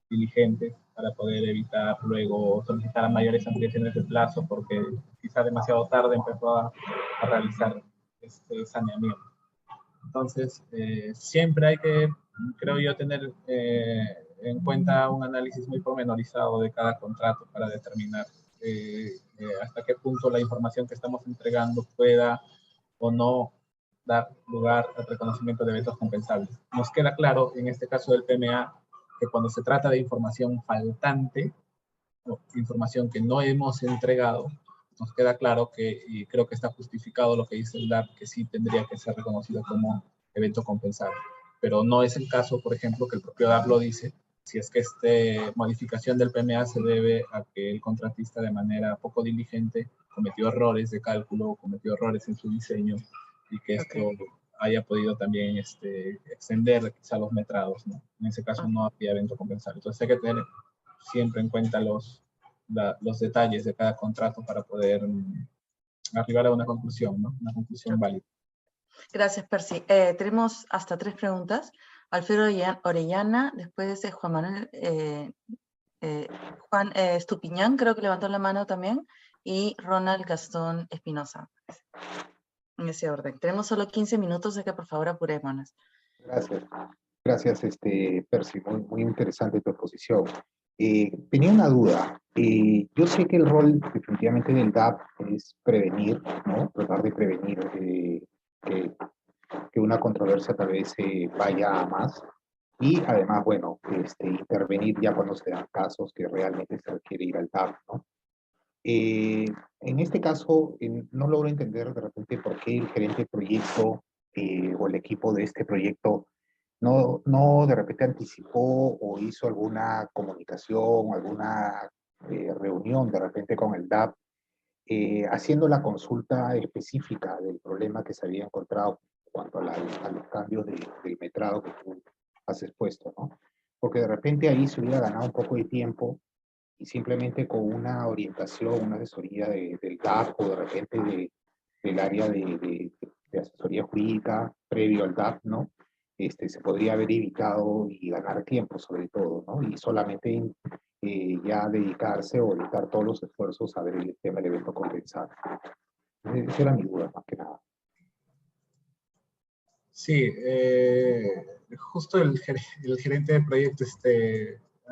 Speaker 2: diligentes, para poder evitar luego solicitar a mayores ampliaciones de plazo, porque quizá demasiado tarde empezó a realizar este saneamiento. Entonces, siempre hay que, creo yo, tener en cuenta un análisis muy pormenorizado de cada contrato para determinar hasta qué punto la información que estamos entregando pueda o no dar lugar al reconocimiento de eventos compensables. Nos queda claro, en este caso del PMA, que cuando se trata de información faltante, o información que no hemos entregado, nos queda claro que, y creo que está justificado lo que dice el DAP, que sí tendría que ser reconocido como evento compensable. Pero no es el caso, por ejemplo, que el propio DAP lo dice, si es que esta modificación del PMA se debe a que el contratista de manera poco diligente cometió errores de cálculo, cometió errores en su diseño, y que esto haya podido también extender quizá los metrados, ¿no? En ese caso no había evento compensable. Entonces hay que tener siempre en cuenta los detalles de cada contrato para poder arribar a una conclusión, ¿no? Una conclusión válida.
Speaker 1: Gracias, Percy. Tenemos hasta 3 preguntas. Alfredo Orellana, después Juan Manuel, Juan Estupiñán, creo que levantó la mano también, y Ronald Gastón Espinosa. En ese orden. Tenemos solo 15 minutos, así que por favor apurémonos.
Speaker 5: Gracias. Gracias, Percy. Muy, muy interesante tu exposición. Tenía una duda. Yo sé que el rol definitivamente del DAP es prevenir, ¿no? Tratar de prevenir que una controversia tal vez vaya a más. Y además, bueno, intervenir ya cuando se dan casos que realmente se requiere ir al DAP, ¿no? En este caso, no logro entender de repente por qué el gerente de proyecto o el equipo de este proyecto no de repente anticipó o hizo alguna comunicación, alguna reunión de repente con el DAP, haciendo la consulta específica del problema que se había encontrado en cuanto a los cambios del metrado que tú has expuesto, ¿no? Porque de repente ahí se hubiera ganado un poco de tiempo y simplemente con una orientación, una asesoría del DAP o de repente del área de asesoría jurídica previo al DAP, ¿no? Se podría haber evitado y ganar tiempo sobre todo, ¿no? Y solamente ya dedicarse o dedicar todos los esfuerzos a ver el tema del evento compensado. Esa era mi duda, más que nada.
Speaker 2: Sí, justo el gerente de proyecto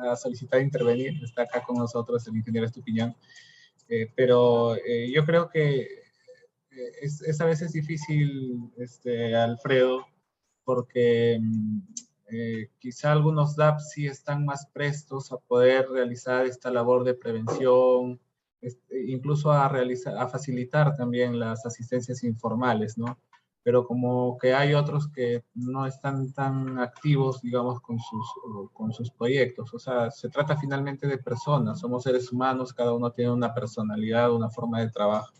Speaker 2: ha solicitado intervenir, está acá con nosotros el ingeniero Estupiñán, pero yo creo que es a veces difícil, Alfredo, porque quizá algunos DAPs sí están más prestos a poder realizar esta labor de prevención, incluso a facilitar también las asistencias informales, ¿no? Pero como que hay otros que no están tan activos, digamos, con sus proyectos. O sea, se trata finalmente de personas, somos seres humanos, cada uno tiene una personalidad, una forma de trabajo.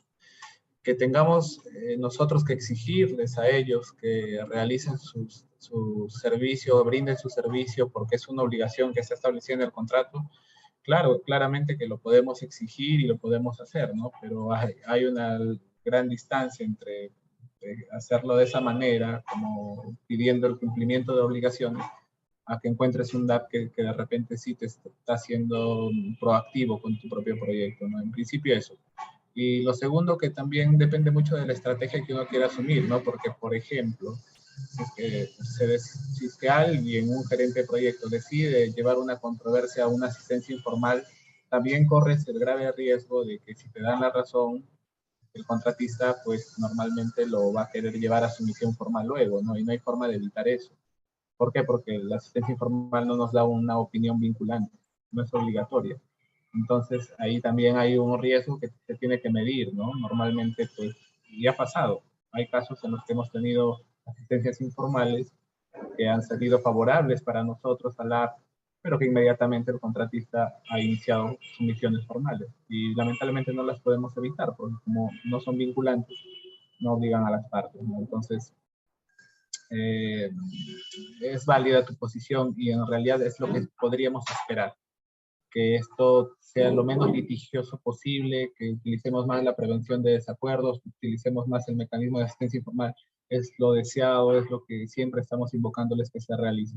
Speaker 2: Que tengamos nosotros que exigirles a ellos que realicen su servicio, brinden su servicio, porque es una obligación que está establecida en el contrato, claro, claramente que lo podemos exigir y lo podemos hacer, ¿no? Pero hay una gran distancia entre hacerlo de esa manera, como pidiendo el cumplimiento de obligaciones, a que encuentres un DAP que de repente sí te está siendo proactivo con tu propio proyecto, ¿no? En principio eso. Y lo segundo, que también depende mucho de la estrategia que uno quiera asumir, ¿no? Porque, por ejemplo, si es que alguien, un gerente de proyecto, decide llevar una controversia a una asistencia informal, también corres el grave riesgo de que si te dan la razón, el contratista pues normalmente lo va a querer llevar a su misión formal luego, ¿no? Y no hay forma de evitar eso. ¿Por qué? Porque la asistencia informal no nos da una opinión vinculante, no es obligatoria. Entonces ahí también hay un riesgo que se tiene que medir, ¿no? Normalmente pues y ha pasado. Hay casos en los que hemos tenido asistencias informales que han salido favorables para nosotros a la pero que inmediatamente el contratista ha iniciado sus misiones formales. Y lamentablemente no las podemos evitar, porque como no son vinculantes, no obligan a las partes, ¿no? Entonces, es válida tu posición y en realidad es lo que podríamos esperar. Que esto sea lo menos litigioso posible, que utilicemos más la prevención de desacuerdos, que utilicemos más el mecanismo de asistencia informal. Es lo deseado, es lo que siempre estamos invocándoles que se realice.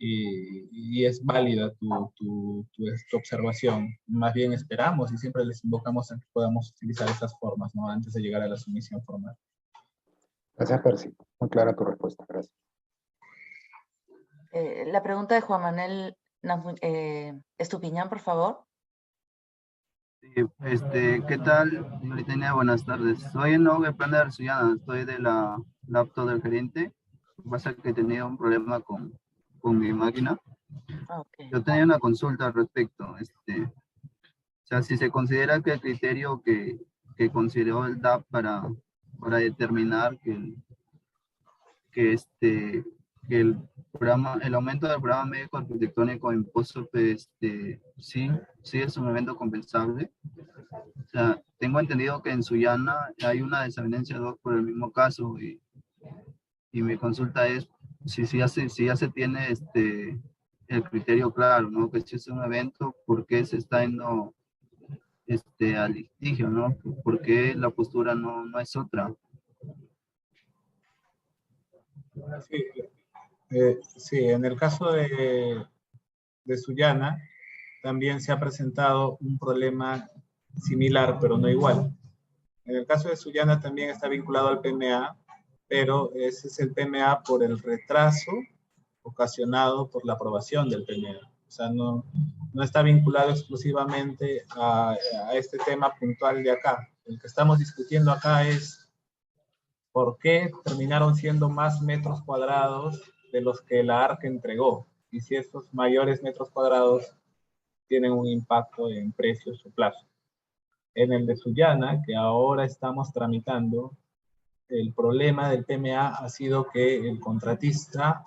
Speaker 2: Y es válida tu observación. Más bien esperamos y siempre les invocamos a que podamos utilizar esas formas, ¿no? Antes de llegar a la sumisión formal.
Speaker 5: Gracias, Percy. Muy clara tu respuesta, gracias.
Speaker 1: La pregunta de Juan Manuel Estupiñán, por favor.
Speaker 6: Sí, ¿qué tal, señorita Inés? Buenas tardes. Soy el nuevo Planner Suyana, estoy de la laptop del gerente. Lo que pasa es que he tenido un problema con mi máquina.
Speaker 1: Okay.
Speaker 6: Yo tenía una consulta al respecto. O sea, si se considera que el criterio que consideró el DAP para determinar que el programa, el aumento del programa médico arquitectónico impuesto, sí es un evento compensable. O sea, tengo entendido que en Sullana hay una desavenencia por el mismo caso y mi consulta es si ya se tiene el criterio claro, ¿no? Que si es un evento, ¿por qué se está yendo al litigio, ¿no? ¿Por qué la postura no es otra?
Speaker 2: Sí, sí, en el caso de Sullana también se ha presentado un problema similar, pero no igual. En el caso de Sullana también está vinculado al PMA, pero ese es el PMA por el retraso ocasionado por la aprobación del PMA. O sea, no está vinculado exclusivamente a este tema puntual de acá. El que estamos discutiendo acá es por qué terminaron siendo más metros cuadrados de los que la ARC entregó, y si estos mayores metros cuadrados tienen un impacto en precios o plazo. En el de Sullana, que ahora estamos tramitando, el problema del PMA ha sido que el contratista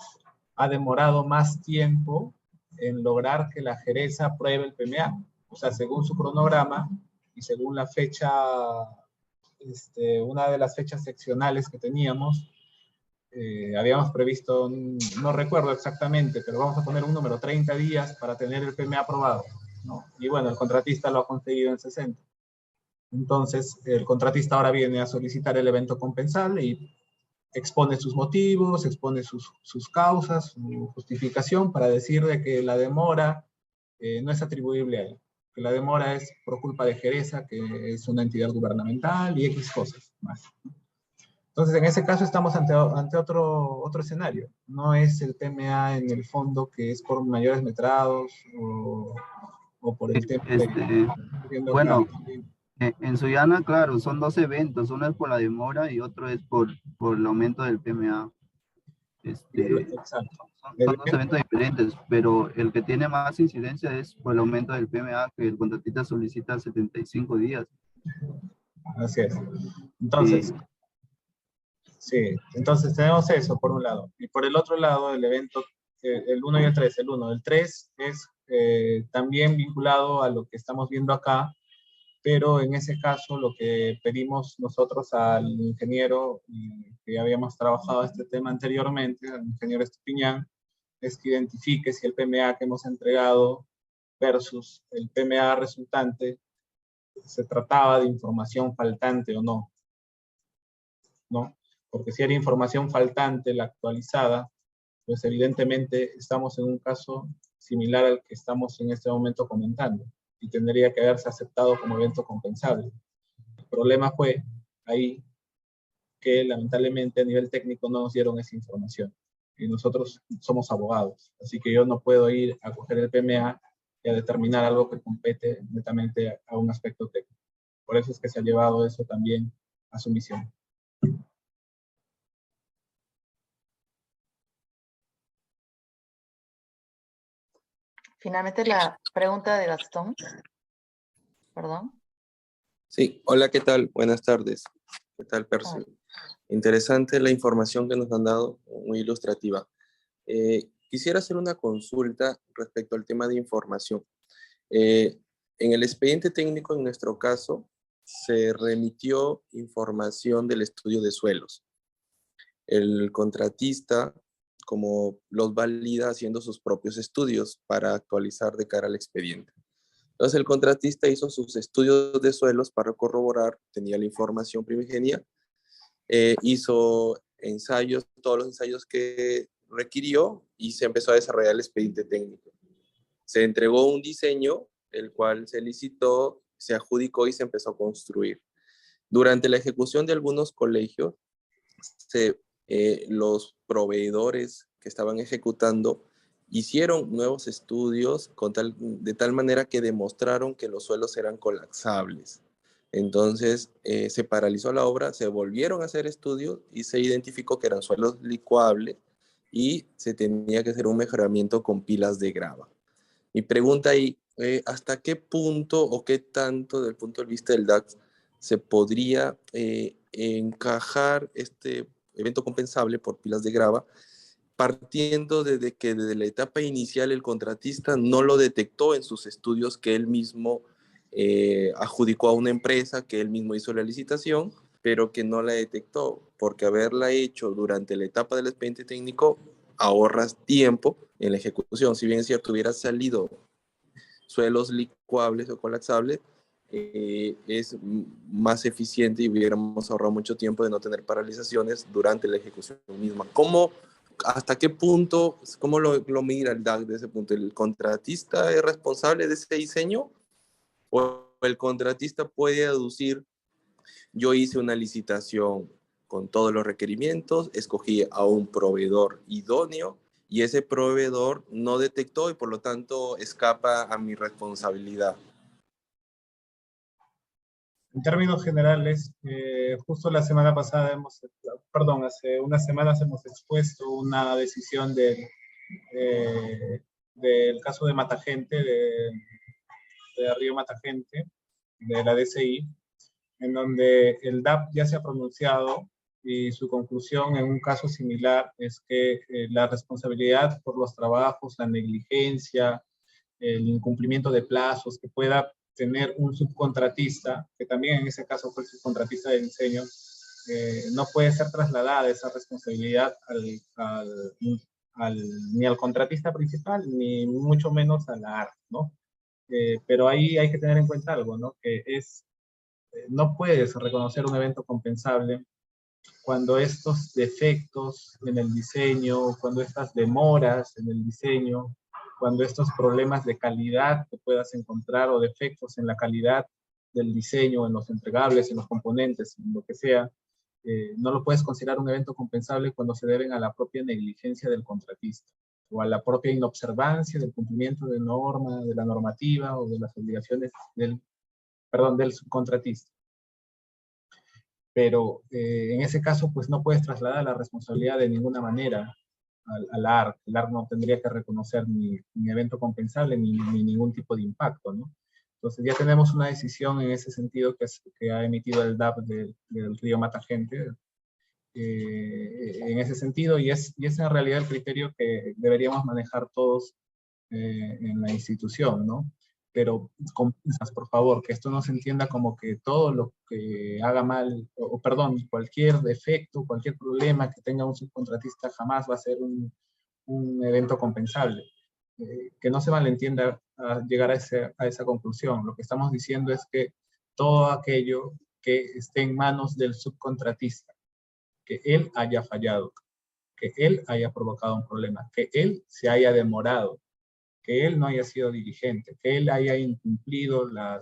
Speaker 2: ha demorado más tiempo en lograr que la Geresa apruebe el PMA. O sea, según su cronograma y según la fecha, una de las fechas seccionales que teníamos, habíamos previsto, no recuerdo exactamente, pero vamos a poner un número, 30 días para tener el PMA aprobado, ¿no? Y bueno, el contratista lo ha conseguido en 60. Entonces, el contratista ahora viene a solicitar el evento compensable y expone sus motivos, expone sus causas, su justificación para decirle que la demora no es atribuible a él, que la demora es por culpa de Geresa, que es una entidad gubernamental y X cosas más. Entonces, en ese caso estamos ante otro escenario. No es el PMA en el fondo que es por mayores metrados o por el tema
Speaker 6: bueno, en Sullana, claro, son dos eventos. Uno es por la demora y otro es por el aumento del PMA.
Speaker 2: Exacto.
Speaker 6: Son dos eventos diferentes, pero el que tiene más incidencia es por el aumento del PMA, que el contratista solicita 75 días.
Speaker 2: Así es. Entonces, sí, entonces tenemos eso por un lado. Y por el otro lado, el evento, el 1 y el 3. El 1, el 3 es también vinculado a lo que estamos viendo acá, pero en ese caso lo que pedimos nosotros al ingeniero, que ya habíamos trabajado este tema anteriormente, al ingeniero Estupiñán, es que identifique si el PMA que hemos entregado versus el PMA resultante se trataba de información faltante o no, ¿no? Porque si era información faltante, la actualizada, pues evidentemente estamos en un caso similar al que estamos en este momento comentando y tendría que haberse aceptado como evento compensable. El problema fue ahí que lamentablemente a nivel técnico no nos dieron esa información y nosotros somos abogados, así que yo no puedo ir a coger el PMA y a determinar algo que compete netamente a un aspecto técnico. Por eso es que se ha llevado eso también a su misión.
Speaker 1: Finalmente la pregunta de Gastón. Perdón.
Speaker 7: Sí, hola, ¿qué tal? Buenas tardes. ¿Qué tal, Percy? Interesante la información que nos han dado, muy ilustrativa. Quisiera hacer una consulta respecto al tema de información. En el expediente técnico, en nuestro caso, se remitió información del estudio de suelos. El contratista, como los valida haciendo sus propios estudios para actualizar de cara al expediente. Entonces el contratista hizo sus estudios de suelos para corroborar, tenía la información primigenia, hizo ensayos, todos los ensayos que requirió y se empezó a desarrollar el expediente técnico. Se entregó un diseño, el cual se licitó, se adjudicó y se empezó a construir. Durante la ejecución de algunos colegios, se los proveedores que estaban ejecutando hicieron nuevos estudios de tal manera que demostraron que los suelos eran colapsables. Entonces se paralizó la obra, se volvieron a hacer estudios y se identificó que eran suelos licuables y se tenía que hacer un mejoramiento con pilas de grava. Mi pregunta ahí, ¿hasta qué punto o qué tanto desde el punto de vista del DAC se podría encajar este evento compensable por pilas de grava, partiendo desde que desde la etapa inicial el contratista no lo detectó en sus estudios que él mismo adjudicó a una empresa, que él mismo hizo la licitación, pero que no la detectó, porque haberla hecho durante la etapa del expediente técnico ahorras tiempo en la ejecución? Si bien es cierto, hubiera salido suelos licuables o colapsables, es más eficiente y hubiéramos ahorrado mucho tiempo de no tener paralizaciones durante la ejecución misma. ¿Hasta qué punto, cómo lo mira el DAC de ese punto? ¿El contratista es responsable de ese diseño? ¿O el contratista puede aducir, yo hice una licitación con todos los requerimientos, escogí a un proveedor idóneo y ese proveedor no detectó y por lo tanto escapa a mi responsabilidad?
Speaker 2: En términos generales, justo la semana pasada hace unas semanas hemos expuesto una decisión del caso de Matagente, de Río Matagente, de la DCI, en donde el DAP ya se ha pronunciado y su conclusión en un caso similar es que la responsabilidad por los trabajos, la negligencia, el incumplimiento de plazos que pueda tener un subcontratista, que también en ese caso fue el subcontratista de diseño, no puede ser trasladada esa responsabilidad ni al contratista principal, ni mucho menos a la ARC, ¿no? Pero ahí hay que tener en cuenta algo, ¿no? Que no puedes reconocer un evento compensable cuando estos defectos en el diseño, cuando estas demoras en el diseño, cuando estos problemas de calidad que puedas encontrar o defectos en la calidad del diseño, en los entregables, en los componentes, en lo que sea, no lo puedes considerar un evento compensable cuando se deben a la propia negligencia del contratista o a la propia inobservancia del cumplimiento de norma, de la normativa o de las obligaciones del subcontratista. Pero en ese caso, pues no puedes trasladar la responsabilidad de ninguna manera al ARC. El ARC no tendría que reconocer ni evento compensable ni ningún tipo de impacto, ¿no? Entonces ya tenemos una decisión en ese sentido que ha emitido el DAP del Río Matagente en ese sentido, y es en realidad el criterio que deberíamos manejar todos en la institución, ¿no? Pero con pinzas, por favor, que esto no se entienda como que todo lo que haga mal, perdón, cualquier defecto, cualquier problema que tenga un subcontratista jamás va a ser un evento compensable. Que no se malentienda a llegar a esa conclusión. Lo que estamos diciendo es que todo aquello que esté en manos del subcontratista, que él haya fallado, que él haya provocado un problema, que él se haya demorado, que él no haya sido diligente, que él haya incumplido la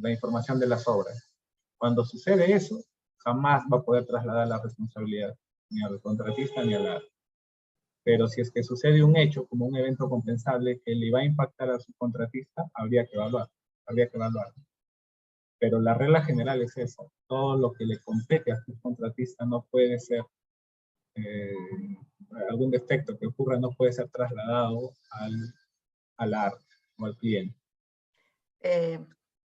Speaker 2: información de las obras. Cuando sucede eso, jamás va a poder trasladar la responsabilidad ni al contratista ni al ARC. Pero si es que sucede un hecho como un evento compensable que le va a impactar al subcontratista, habría que evaluar. Pero la regla general es esa. Todo lo que le compete al subcontratista no puede ser, algún defecto que ocurra no puede ser trasladado al ARC o al cliente.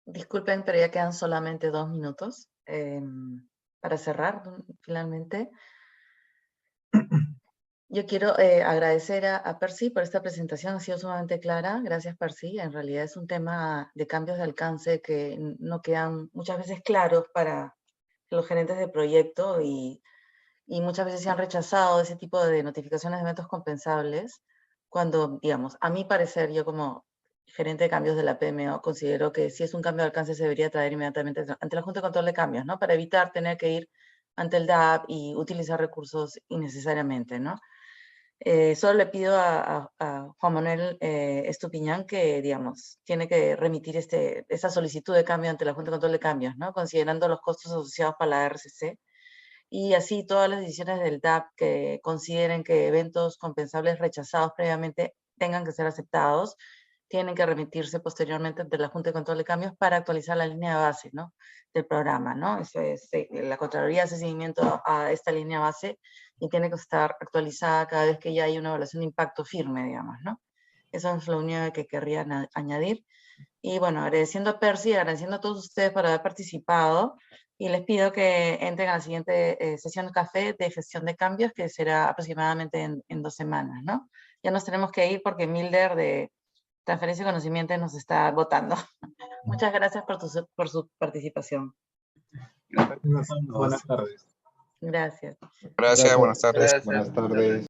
Speaker 1: Disculpen, pero ya quedan solamente 2 minutos para cerrar finalmente. Yo quiero agradecer a Percy por esta presentación, ha sido sumamente clara. Gracias, Percy. En realidad es un tema de cambios de alcance que no quedan muchas veces claros para los gerentes de proyecto y muchas veces se han rechazado ese tipo de notificaciones de eventos compensables cuando, digamos, a mi parecer, yo como gerente de cambios de la PMO considero que si es un cambio de alcance se debería traer inmediatamente ante la Junta de Control de Cambios, ¿no? Para evitar tener que ir ante el DAP y utilizar recursos innecesariamente, ¿no? Solo le pido a Juan Manuel Estupiñán que, digamos, tiene que remitir esta solicitud de cambio ante la Junta de Control de Cambios, ¿no? Considerando los costos asociados para la RCC y así todas las decisiones del DAP que consideren que eventos compensables rechazados previamente tengan que ser aceptados, tienen que remitirse posteriormente ante la Junta de Control de Cambios para actualizar la línea base, ¿no?, del programa, ¿no? Eso es, la Contraloría hace seguimiento a esta línea base y tiene que estar actualizada cada vez que ya hay una evaluación de impacto firme, digamos, ¿no? Eso es lo único que querría añadir. Y bueno, agradeciendo a Percy, agradeciendo a todos ustedes por haber participado, y les pido que entren a la siguiente sesión de café de gestión de cambios, que será aproximadamente en 2 semanas, ¿no? Ya nos tenemos que ir porque Milder de Transferencia de Conocimiento nos está votando. Muchas gracias por su participación.
Speaker 2: Buenas tardes.
Speaker 1: Gracias.
Speaker 7: Gracias, buenas tardes.
Speaker 5: Buenas tardes.